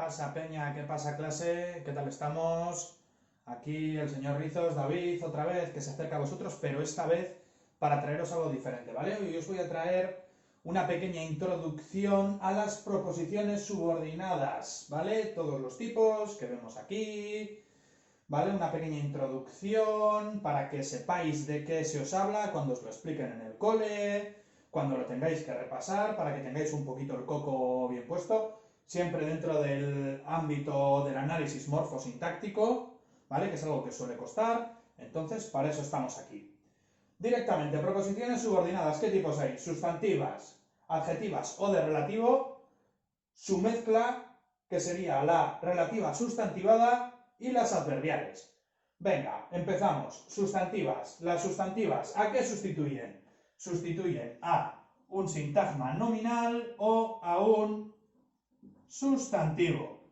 pasa, Peña? ¿Qué pasa, clase? ¿Qué tal estamos? Aquí el señor Rizos, David, otra vez, que se acerca a vosotros, pero esta vez para traeros algo diferente, ¿vale? Hoy os voy a traer una pequeña introducción a las proposiciones subordinadas, ¿vale? Todos los tipos que vemos aquí, ¿vale? Una pequeña introducción para que sepáis de qué se os habla cuando os lo expliquen en el cole, cuando lo tengáis que repasar, para que tengáis un poquito el coco bien puesto, siempre dentro del ámbito del análisis morfosintáctico, ¿vale? Que es algo que suele costar, entonces para eso estamos aquí. Directamente, proposiciones subordinadas, ¿qué tipos hay? Sustantivas, adjetivas o de relativo, su mezcla, que sería la relativa sustantivada, y las adverbiales. Venga, empezamos. Sustantivas. Las sustantivas, ¿a qué sustituyen? Sustituyen a un sintagma nominal o a un sustantivo.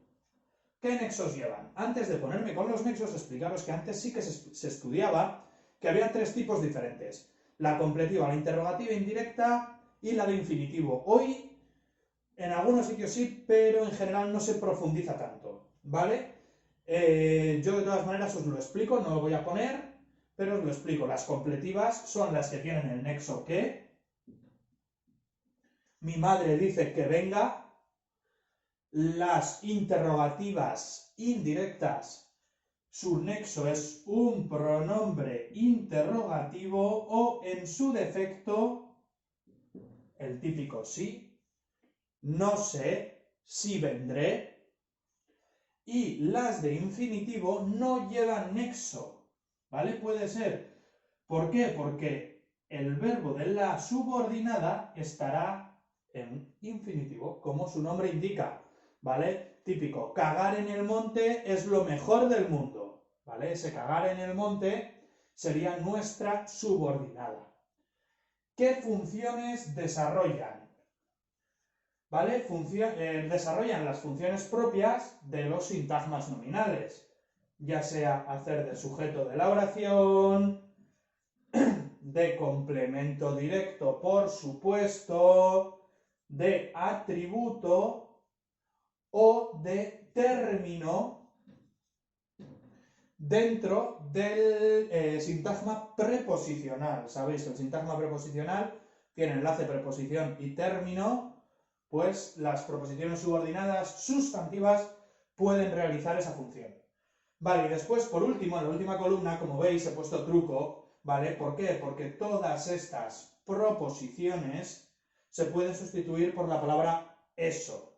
¿Qué nexos llevan? Antes de ponerme con los nexos, explicaros que antes sí que se estudiaba que había tres tipos diferentes. La completiva, la interrogativa indirecta y la de infinitivo. Hoy, en algunos sitios sí, pero en general no se profundiza tanto, ¿vale? Yo de todas maneras os lo explico, no lo voy a poner, pero os lo explico. Las completivas son las que tienen el nexo que. Mi madre dice que venga. Las interrogativas indirectas, su nexo es un pronombre interrogativo o, en su defecto, el típico sí, no sé, sí vendré. Y las de infinitivo no llevan nexo, ¿vale? Puede ser. ¿Por qué? Porque el verbo de la subordinada estará en infinitivo, como su nombre indica, ¿vale? Típico, cagar en el monte es lo mejor del mundo, ¿vale? Ese cagar en el monte sería nuestra subordinada. ¿Qué funciones desarrollan? ¿Vale? Desarrollan las funciones propias de los sintagmas nominales, ya sea hacer de sujeto de la oración, de complemento directo, por supuesto, de atributo o de término dentro del sintagma preposicional. Sabéis que el sintagma preposicional tiene enlace, preposición y término. Pues las proposiciones subordinadas sustantivas pueden realizar esa función. Vale, y después, por último, en la última columna, como veis, he puesto truco, ¿vale? ¿Por qué? Porque todas estas proposiciones se pueden sustituir por la palabra eso,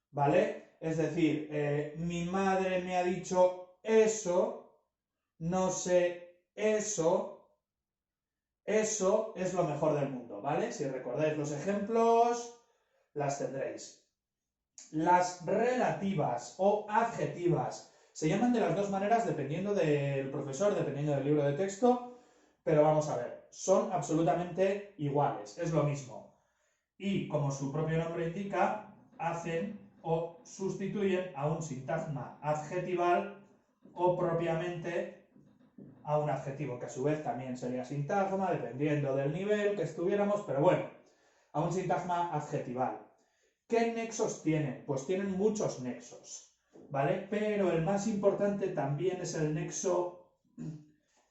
¿vale? Es decir, mi madre me ha dicho eso, no sé eso, eso es lo mejor del mundo, ¿vale? Si recordáis los ejemplos, las tendréis. Las relativas o adjetivas se llaman de las dos maneras dependiendo del profesor, dependiendo del libro de texto, pero vamos a ver, son absolutamente iguales, es lo mismo. Y como su propio nombre indica, hacen o sustituyen a un sintagma adjetival o propiamente a un adjetivo, que a su vez también sería sintagma, dependiendo del nivel que estuviéramos, pero bueno, a un sintagma adjetival. ¿Qué nexos tienen? Pues tienen muchos nexos, ¿vale? Pero el más importante también es el nexo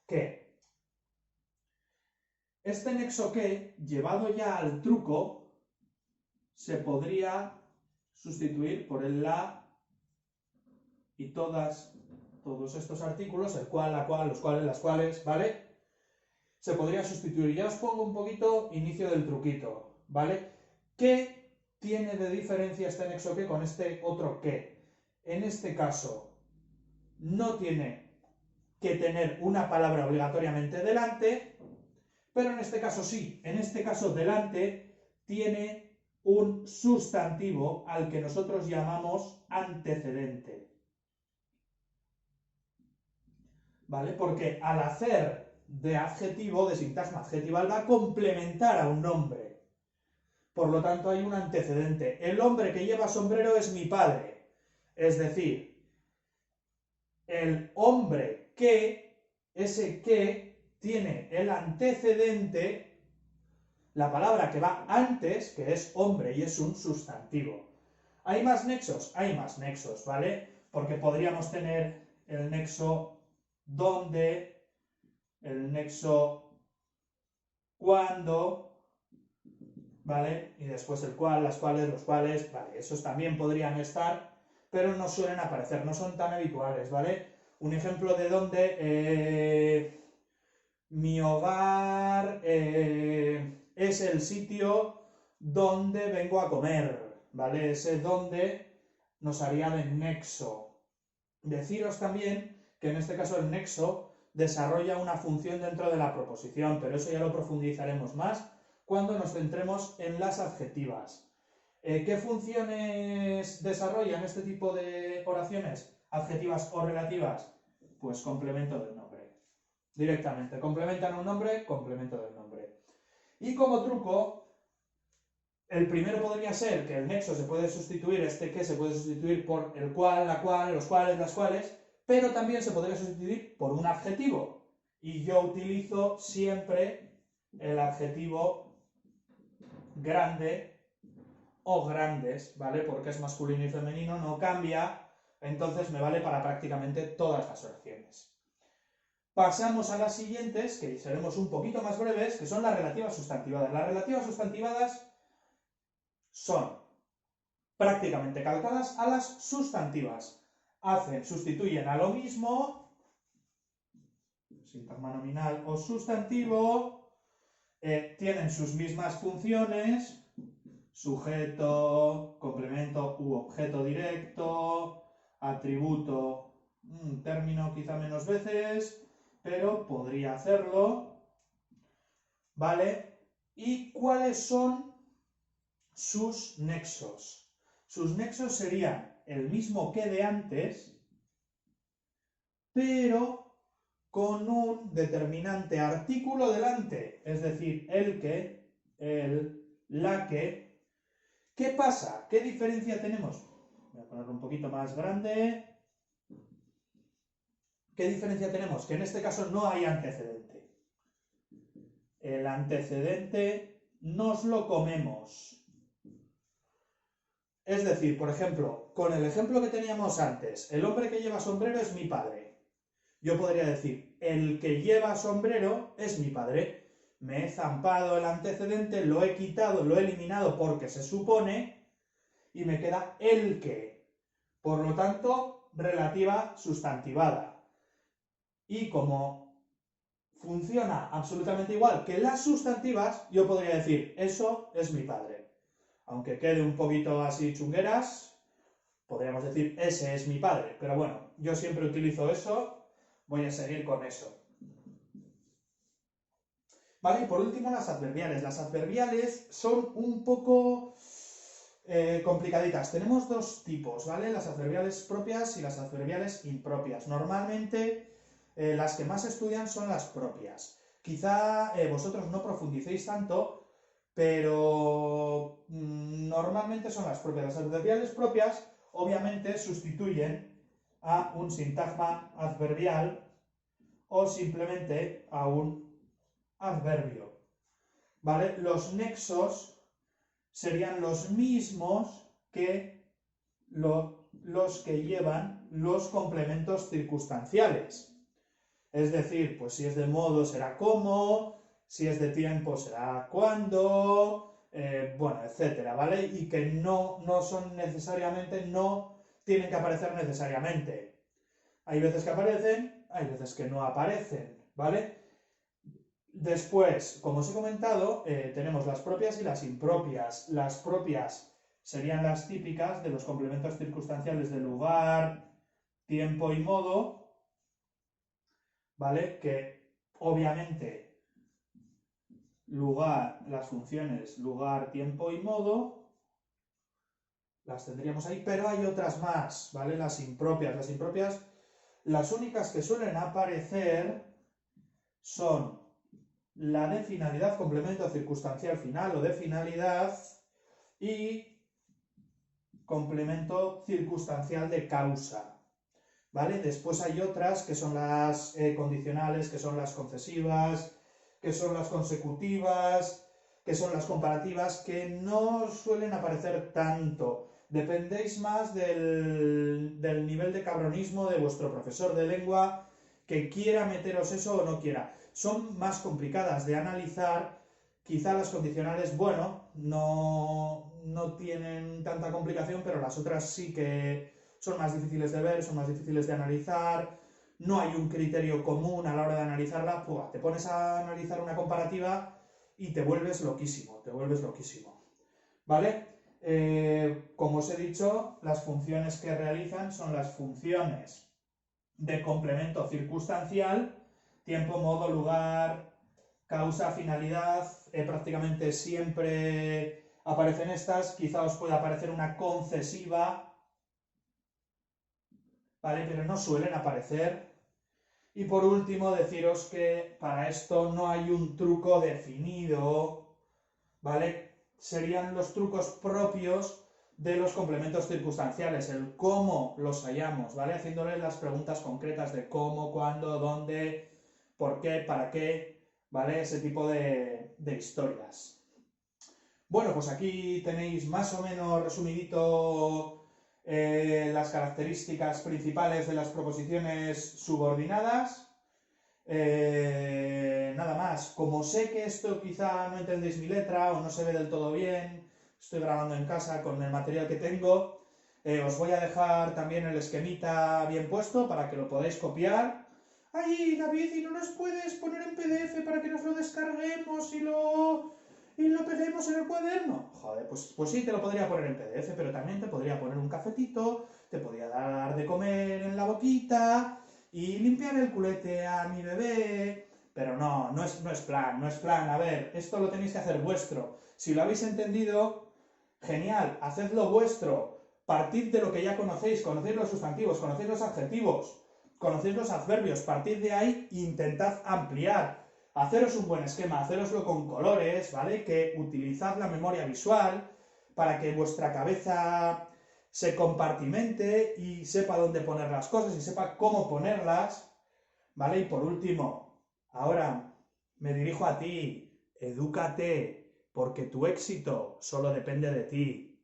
que. Este nexo que, llevado ya al truco, se podría sustituir por el la y todos estos artículos, el cual, la cual, los cuales, las cuales, ¿vale? Se podría sustituir. Ya os pongo un poquito inicio del truquito, ¿vale? ¿Qué tiene de diferencia este nexo que con este otro que? En este caso, no tiene que tener una palabra obligatoriamente delante, pero en este caso sí. En este caso, delante tiene un sustantivo al que nosotros llamamos antecedente. ¿Vale? Porque al hacer de adjetivo, de sintagma adjetival, va a complementar a un nombre. Por lo tanto, hay un antecedente. El hombre que lleva sombrero es mi padre. Es decir, el hombre que, ese que, tiene el antecedente, la palabra que va antes, que es hombre y es un sustantivo. ¿Hay más nexos? Hay más nexos, ¿vale? Porque podríamos tener el nexo donde, el nexo cuando, ¿vale? Y después el cual, las cuales, los cuales, ¿vale? Esos también podrían estar, pero no suelen aparecer, no son tan habituales, ¿vale? Un ejemplo de donde mi hogar es el sitio donde vengo a comer, ¿vale? Ese donde nos haría de nexo. Deciros también que en este caso el nexo desarrolla una función dentro de la proposición, pero eso ya lo profundizaremos más cuando nos centremos en las adjetivas. ¿Qué funciones desarrollan este tipo de oraciones? ¿Adjetivas o relativas? Pues complemento del nombre. Directamente, complementan un nombre, complemento del nombre. Y como truco, el primero podría ser que el nexo se puede sustituir, este que se puede sustituir por el cual, la cual, los cuales, las cuales, pero también se podría sustituir por un adjetivo. Y yo utilizo siempre el adjetivo grande o grandes, ¿vale? Porque es masculino y femenino, no cambia, entonces me vale para prácticamente todas las oraciones. Pasamos a las siguientes, que seremos un poquito más breves, que son las relativas sustantivadas. Las relativas sustantivadas son prácticamente calcadas a las sustantivas. Sustituyen a lo mismo, sintagma nominal o sustantivo, tienen sus mismas funciones, sujeto, complemento u objeto directo, atributo, término quizá menos veces, pero podría hacerlo, ¿vale? ¿Y cuáles son sus nexos? Sus nexos serían el mismo que de antes, pero con un determinante artículo delante, es decir, el que, el, la que. ¿Qué pasa? ¿Qué diferencia tenemos? Voy a ponerlo un poquito más grande. ¿Qué diferencia tenemos? Que en este caso no hay antecedente. El antecedente nos lo comemos. Es decir, por ejemplo, con el ejemplo que teníamos antes, el hombre que lleva sombrero es mi padre. Yo podría decir, el que lleva sombrero es mi padre. Me he zampado el antecedente, lo he quitado, lo he eliminado porque se supone, y me queda el que. Por lo tanto, relativa sustantivada. Y como funciona absolutamente igual que las sustantivas, yo podría decir, eso es mi padre. Aunque quede un poquito así chungueras, podríamos decir, ese es mi padre. Pero bueno, yo siempre utilizo eso, voy a seguir con eso. Vale, y por último las adverbiales. Las adverbiales son un poco complicaditas. Tenemos dos tipos, ¿vale? Las adverbiales propias y las adverbiales impropias. Normalmente las que más estudian son las propias. Quizá vosotros no profundicéis tanto, pero normalmente son las propias. Las adverbiales propias obviamente sustituyen a un sintagma adverbial o simplemente a un adverbio, ¿vale? Los nexos serían los mismos que los que llevan los complementos circunstanciales. Es decir, pues si es de modo será como, si es de tiempo será cuando, bueno, etcétera, ¿vale? Y que no son necesariamente, no tienen que aparecer necesariamente. Hay veces que aparecen, hay veces que no aparecen, ¿vale? Después, como os he comentado, tenemos las propias y las impropias. Las propias serían las típicas de los complementos circunstanciales de lugar, tiempo y modo, ¿vale? Que obviamente lugar, las funciones lugar, tiempo y modo, las tendríamos ahí, pero hay otras más, ¿vale? Las impropias, las únicas que suelen aparecer son la de finalidad, complemento circunstancial final o de finalidad, y complemento circunstancial de causa, ¿vale? Después hay otras que son las condicionales, que son las concesivas, que son las consecutivas, que son las comparativas, que no suelen aparecer tanto, dependéis más del nivel de cabronismo de vuestro profesor de lengua, que quiera meteros eso o no quiera. Son más complicadas de analizar, quizá las condicionales, bueno, no tienen tanta complicación, pero las otras sí que son más difíciles de ver, son más difíciles de analizar, no hay un criterio común a la hora de analizarla, ¡pua! Te pones a analizar una comparativa y te vuelves loquísimo, ¿vale? Como os he dicho, las funciones que realizan son las funciones de complemento circunstancial, tiempo, modo, lugar, causa, finalidad, prácticamente siempre aparecen estas, quizá os pueda aparecer una concesiva, ¿vale? Pero no suelen aparecer. Y por último, deciros que para esto no hay un truco definido, ¿vale? Serían los trucos propios de los complementos circunstanciales, el cómo los hallamos, ¿vale? Haciéndoles las preguntas concretas de cómo, cuándo, dónde, por qué, para qué, ¿vale? Ese tipo de historias. Bueno, pues aquí tenéis más o menos resumidito las características principales de las proposiciones subordinadas. Nada más, como sé que esto quizá no entendéis mi letra o no se ve del todo bien, estoy grabando en casa con el material que tengo, os voy a dejar también el esquemita bien puesto para que lo podáis copiar. ¡Ay, David, y no nos puedes poner en PDF para que nos lo descarguemos y lo peguemos en el cuaderno? Joder, pues sí, te lo podría poner en PDF, pero también te podría poner un cafetito, te podría dar de comer en la boquita y limpiar el culete a mi bebé, pero no es plan. A ver, esto lo tenéis que hacer vuestro. Si lo habéis entendido, genial, hacedlo vuestro. Partid de lo que ya conocéis los sustantivos, conocéis los adjetivos, conocéis los adverbios, partid de ahí e intentad ampliar. Haceros un buen esquema, haceroslo con colores, ¿vale? Que utilizad la memoria visual para que vuestra cabeza se compartimente y sepa dónde poner las cosas y sepa cómo ponerlas, ¿vale? Y por último, ahora me dirijo a ti, edúcate, porque tu éxito solo depende de ti.